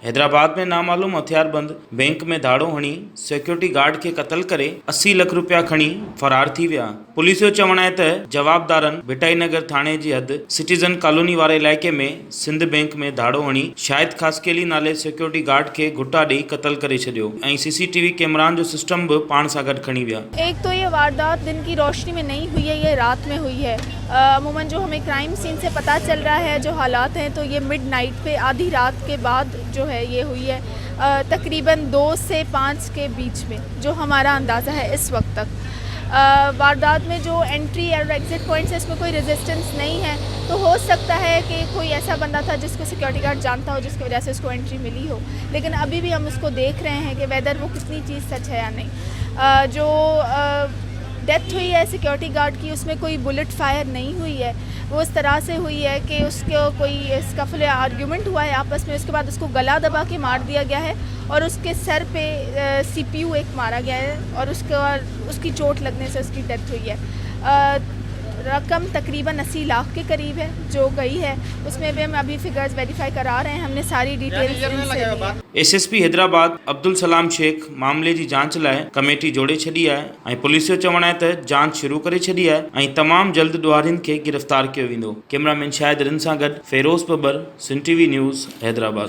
हैदराबाद में नामालूम हथियारबंद बैंक में धाड़ो हणी सिक्योरिटी गार्ड के कत्ल करे 80 लाख रुपया खणी फरार थी विया। पुलिस जो चवण है त जवाबदारन भिटाईनगर थाणे जी हद सिटीजन कॉलोनी वारे इलाइके में सिंध बैंक में धाड़ो हणी शाहिद खासकेली नाले सिक्योरिटी गार्ड के घुटा ॾेई कत्ल करे छॾियो ऐं सीसीटीवी कैमरान जो सिस्टम भी पाण सां गॾु खणी विया। एक तो ये वारदात दिन की रोशनी में नहीं हुई है, ये रात में हुई है। अमूमन जो हमें क्राइम सीन से पता चल रहा है, जो हालात हैं, तो ये मिडनाइट पे आधी रात के बाद जो है ये हुई है, तकरीबन 2 से 5 के बीच में, जो हमारा अंदाज़ा है इस वक्त तक। वारदात में जो एंट्री और एग्ज़िट पॉइंट्स है, इसमें कोई रेजिस्टेंस नहीं है, तो हो सकता है कि कोई ऐसा बंदा था जिसको सिक्योरिटी गार्ड जानता हो, जिसकी वजह से उसको एंट्री मिली हो। लेकिन अभी भी हम उसको देख रहे हैं कि वेदर वो कितनी चीज़ सच है या नहीं। जो डेथ हुई है सिक्योरिटी गार्ड की, उसमें कोई बुलेट फायर नहीं हुई है। वो इस तरह से हुई है कि उसको कोई स्कफल या आर्ग्यूमेंट हुआ है आपस में, उसके बाद उसको गला दबा के मार दिया गया है और उसके सर पे CPU एक मारा गया है और उसकी चोट लगने से उसकी डेथ हुई है। रकम तकरीबन 80 लाख के करीब है जो गई है, उसमें भी हम अभी फिगर्स वेरीफाई करा रहे हैं। हमने सारी डिटेल्स SSP हैदराबाद अब्दुल सलाम शेख मामले की जांच लाइ कमेटी जोड़े छड़ी है ऐं पुलिस जो चवण है त जांच शुरू करे छड़ी है ऐं तमाम जल्द ॾोहारियुनि खे गिरफ्तार कियो वेंदो। कैमरामैन शाहिद रिन सां गॾु फेरोज़ बबर, सिंध TV न्यूज़, हैदराबाद।